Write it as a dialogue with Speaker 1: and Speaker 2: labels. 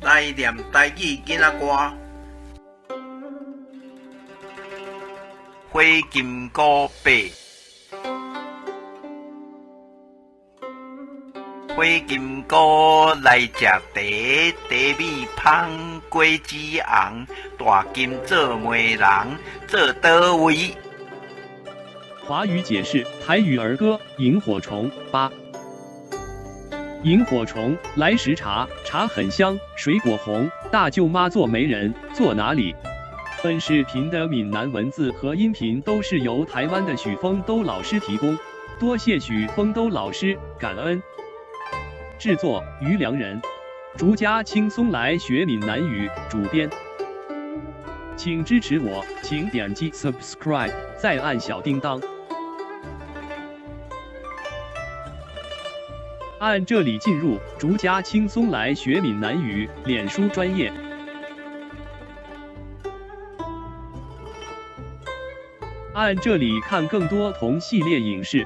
Speaker 1: 来念台语囡仔歌。花金菇白，花金菇来食茶，茶米芳，果子红，大金做媒人，做倒位？
Speaker 2: 华语解释台语儿歌《萤火虫》8。萤火虫，来时茶，茶很香，水果红，大舅妈做媒人，坐哪里？本视频的闽南文字和音频都是由台湾的许丰都老师提供，多谢许丰都老师，感恩。制作于良人，竹家轻松来学闽南语，主编。请支持我，请点击 subscribe， 再按小叮当。按这里进入竹家轻松来学闽南语脸书专页。按这里看更多同系列影视。